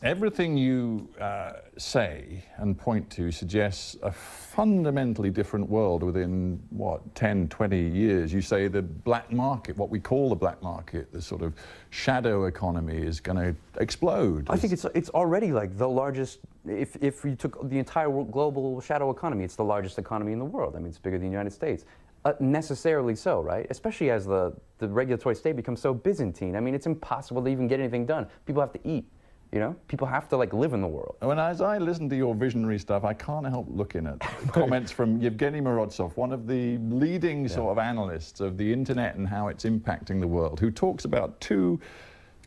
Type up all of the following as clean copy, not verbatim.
Everything you say and point to suggests a fundamentally different world within, what, 10, 20 years. You say the black market, what we call the black market, the sort of shadow economy is going to explode. I think it's already like the largest, if you took the entire global shadow economy, it's the largest economy in the world. I mean, it's bigger than the United States. Necessarily so, right? Especially as the regulatory state becomes so Byzantine. I mean, it's impossible to even get anything done. People have to eat. You know, people have to like live in the world. When as I listen to your visionary stuff, I can't help looking at comments from Yevgeny Morozov, one of the leading sort of analysts of the internet and how it's impacting the world, who talks about two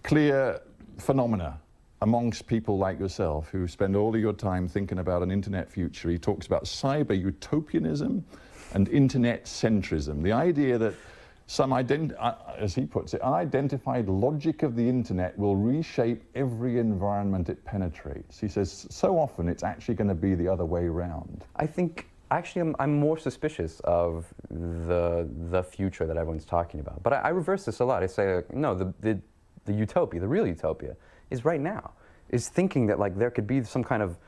clear phenomena amongst people like yourself who spend all of your time thinking about an internet future. He talks about cyber utopianism and internet centrism, the idea that some, as he puts it, unidentified logic of the internet will reshape every environment it penetrates. He says so often it's actually going to be the other way around. I think, actually, I'm more suspicious of the future that everyone's talking about. But I reverse this a lot. I say, no, the utopia, the real utopia, is right now. Is thinking that like there could be some kind of,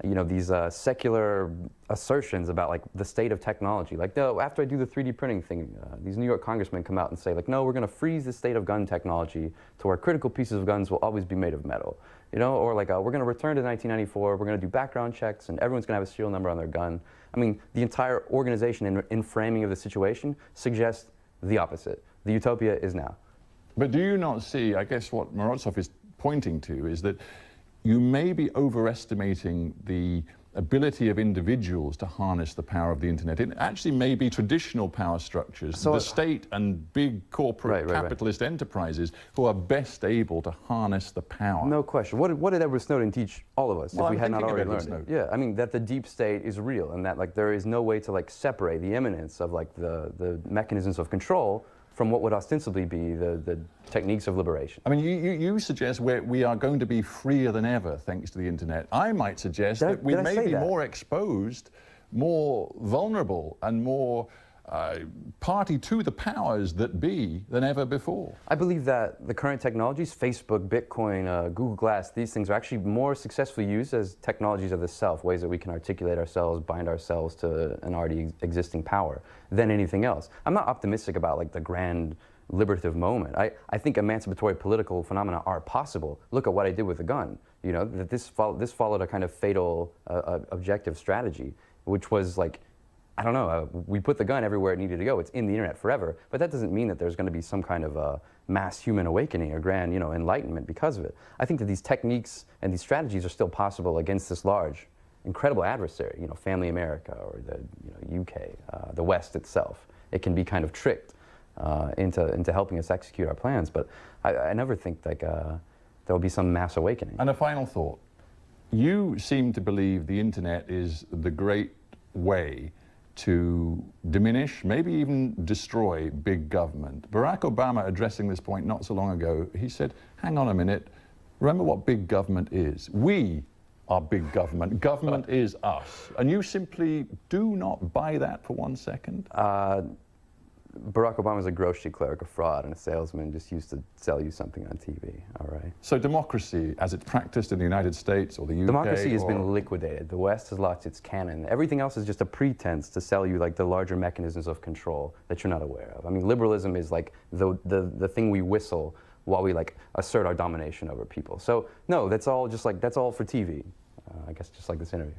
you know, these secular assertions about like the state of technology. Like, no, after I do the 3D printing thing, these New York congressmen come out and say like, no, we're going to freeze the state of gun technology to where critical pieces of guns will always be made of metal. You know, or like, we're going to return to 1994, we're going to do background checks and everyone's going to have a serial number on their gun. I mean, the entire organization in framing of the situation suggests the opposite. The utopia is now. But do you not see, I guess what Morozov is pointing to is that you may be overestimating the ability of individuals to harness the power of the internet. It actually may be traditional power structures, so the state and big corporate capitalist enterprises who are best able to harness the power. No question. What did Edward Snowden teach all of us if we had not already learned it? Yeah, I mean that the deep state is real and that like there is no way to like separate the imminence of like the mechanisms of control from what would ostensibly be the techniques of liberation. I mean, you suggest we are going to be freer than ever thanks to the internet. I might suggest that we may be more exposed, more vulnerable, and more party to the powers that be than ever before. I believe that the current technologies, Facebook, Bitcoin, Google Glass, these things are actually more successfully used as technologies of the self, ways that we can articulate ourselves, bind ourselves to an already existing power, than anything else. I'm not optimistic about like the grand liberative moment. I think emancipatory political phenomena are possible. Look at what I did with the gun. You know, that this followed a kind of fatal objective strategy, which was like, I don't know, we put the gun everywhere it needed to go. It's in the internet forever, but that doesn't mean that there's going to be some kind of mass human awakening or grand, you know, enlightenment because of it. I think that these techniques and these strategies are still possible against this large, incredible adversary, you know, Family America or the UK, the West itself. It can be kind of tricked into helping us execute our plans, but I never think like there will be some mass awakening. And a final thought. You seem to believe the internet is the great way to diminish, maybe even destroy big government. Barack Obama, addressing this point not so long ago, he said, hang on a minute, remember what big government is. We are big government. Government is us. And you simply do not buy that for 1 second? Barack Obama was a grocery clerk, a fraud, and a salesman just used to sell you something on TV, all right? So democracy, as it's practiced in the United States or the UK? Democracy has been liquidated. The West has lost its canon. Everything else is just a pretense to sell you like the larger mechanisms of control that you're not aware of. I mean, liberalism is like the thing we whistle while we like assert our domination over people. So no, that's all just like, that's all for TV. I guess just like this interview.